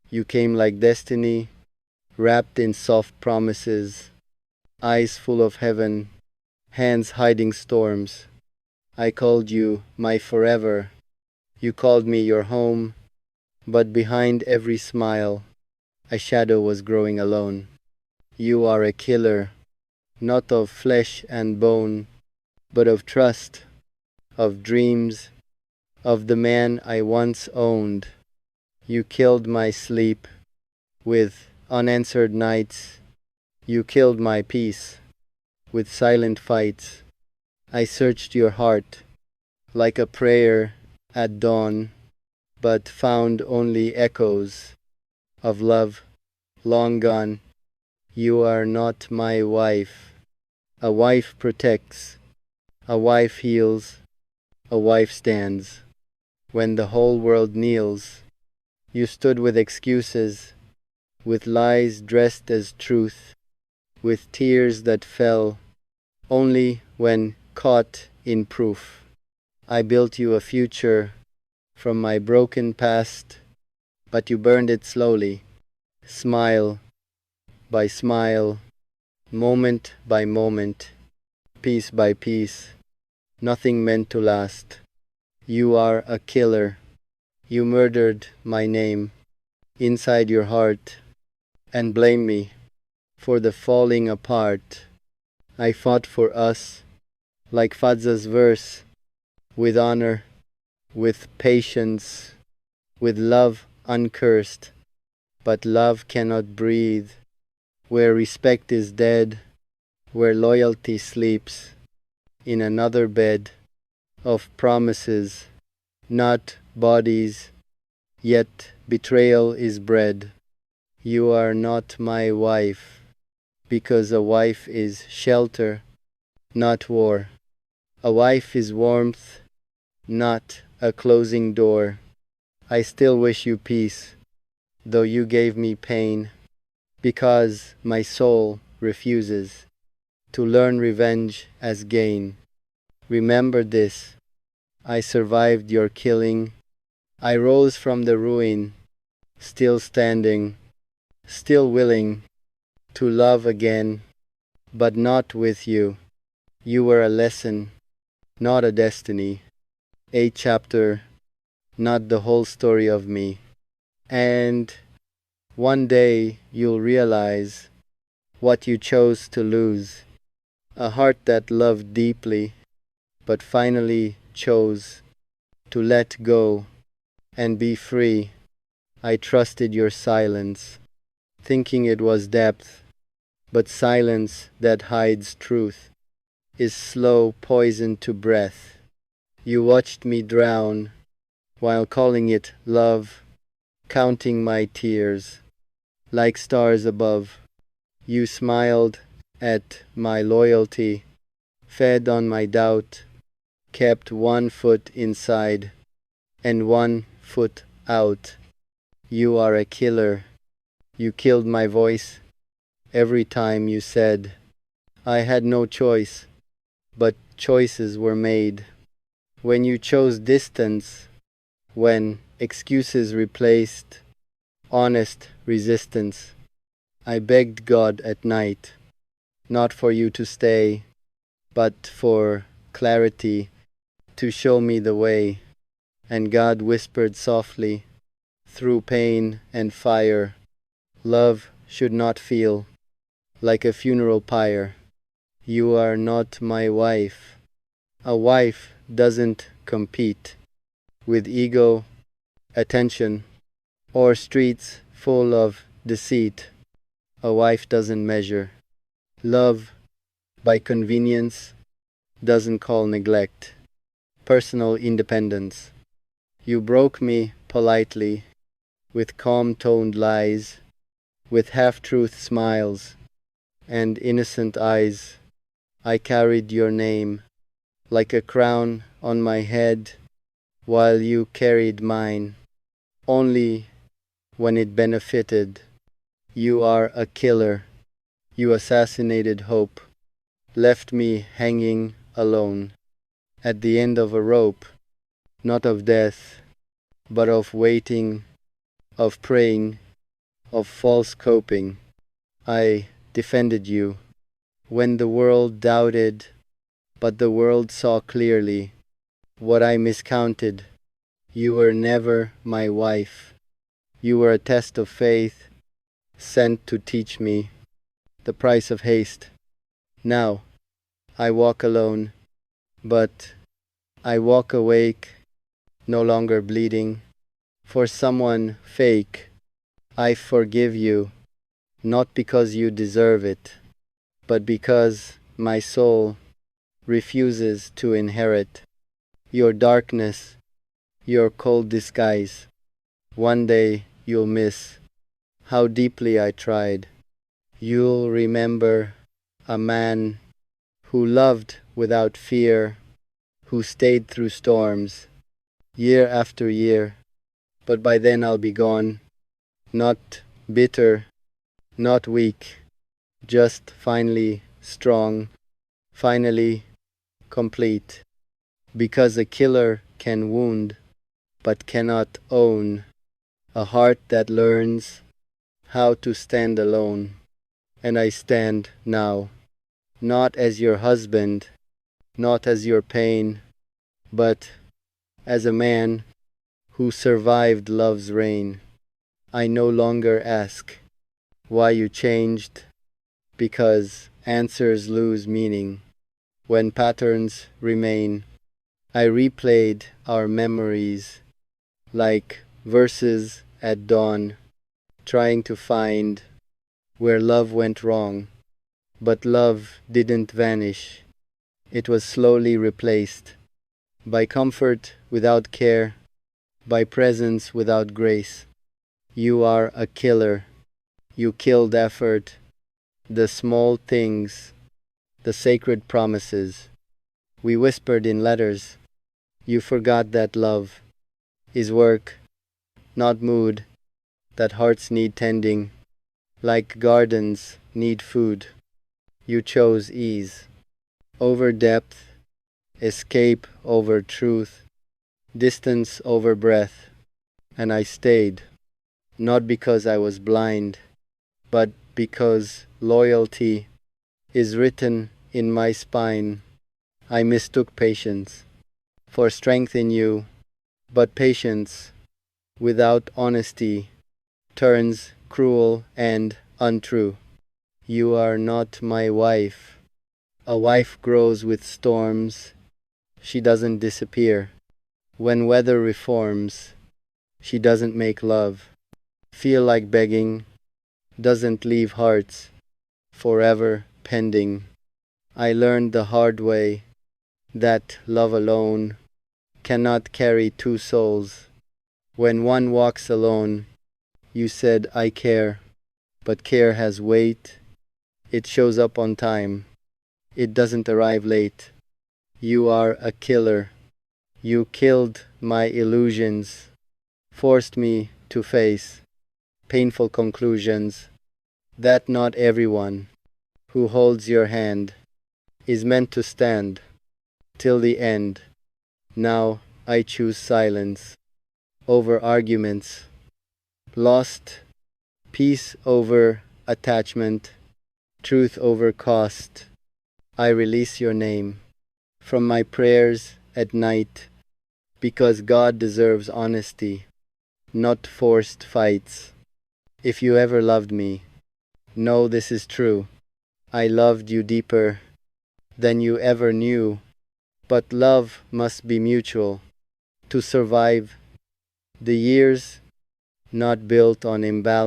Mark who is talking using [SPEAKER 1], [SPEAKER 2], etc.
[SPEAKER 1] You came like destiny, wrapped in soft promises, eyes full of heaven, hands hiding storms. I called you my forever. You called me your home, but behind every smile, a shadow was growing alone. You are a killer, not of flesh and bone, but of trust, of dreams, of the man I once owned. You killed my sleep with unanswered nights. You killed my peace with silent fights. I searched your heart like a prayer at dawn, but found only echoes of love long gone. You are not my wife. A wife protects, a wife heals, a wife stands. When the whole world kneels, you stood with excuses, with lies dressed as truth, with tears that fell only when caught in proof. I built you a future from my broken past, but you burned it slowly, smile by smile, moment by moment, piece by piece, nothing meant to last. You are a killer. You murdered my name inside your heart and blame me for the falling apart. I fought for us like Fazza's verse, with honor, with patience, with love uncursed. But love cannot breathe where respect is dead, where loyalty sleeps in another bed of promises, not bodies, yet betrayal is bred. You are not my wife, because a wife is shelter, not war. A wife is warmth, not a closing door. I still wish you peace, though you gave me pain, because my soul refuses to learn revenge as gain. Remember this, I survived your killing. I rose from the ruin, still standing, still willing to love again, but not with you. You were a lesson, not a destiny, a chapter, not the whole story of me. And one day you'll realize what you chose to lose, a heart that loved deeply, but finally chose to let go and be free. I trusted your silence, thinking it was depth, but silence that hides truth is slow poison to breath. You watched me drown while calling it love, counting my tears like stars above. You smiled at my loyalty, fed on my doubt, kept one foot inside and one foot out. You are a killer. You killed my voice every time you said, I had no choice, but choices were made. When you chose distance, when excuses replaced honest resistance, I begged God at night, not for you to stay, but for clarity to show me the way. And God whispered softly, through pain and fire, love should not feel like a funeral pyre. You are not my wife. A wife doesn't compete with ego, attention, or streets full of deceit. A wife doesn't measure love by convenience, doesn't call neglect personal independence. You broke me politely, with calm-toned lies, with half-truth smiles, and innocent eyes. I carried your name like a crown on my head, while you carried mine, only when it benefited. You are a killer. You assassinated hope, left me hanging alone, at the end of a rope, not of death, but of waiting, of praying, of false coping. I defended you when the world doubted, but the world saw clearly what I miscounted. You were never my wife. You were a test of faith, sent to teach me the price of haste. Now I walk alone, but I walk awake, no longer bleeding. For someone fake, I forgive you, not because you deserve it, but because my soul refuses to inherit your darkness, your cold disguise. One day you'll miss how deeply I tried. You'll remember a man who loved without fear, who stayed through storms, year after year. But by then I'll be gone, not bitter, not weak, just finally strong, finally complete. Because a killer can wound, but cannot own a heart that learns how to stand alone. And I stand now, not as your husband, not as your pain, but as a man who survived love's reign. I no longer ask why you changed, because answers lose meaning when patterns remain. I replayed our memories like verses at dawn, trying to find where love went wrong. But love didn't vanish. It was slowly replaced by comfort without care, by presence without grace. You are a killer. You killed effort, the small things, the sacred promises we whispered in letters. You forgot that love is work, not mood, that hearts need tending, like gardens need food. You chose ease over depth, escape over truth, distance over breath, and I stayed, not because I was blind, but because loyalty is written in my spine. I mistook patience for strength in you, but patience without honesty turns cruel and untrue. You are not my wife. A wife grows with storms. She doesn't disappear. When weather reforms, she doesn't make love. Feel like begging doesn't leave hearts forever pending. I learned the hard way that love alone cannot carry two souls. When one walks alone, you said I care, but care has weight. It shows up on time. It doesn't arrive late. You are a killer. You killed my illusions, forced me to face painful conclusions that not everyone who holds your hand is meant to stand till the end. Now I choose silence over arguments, lost peace over attachment, truth over cost. I release your name from my prayers at night, because God deserves honesty, not forced fights. If you ever loved me, know this is true. I loved you deeper than you ever knew, but love must be mutual to survive the years, not built on imbalance.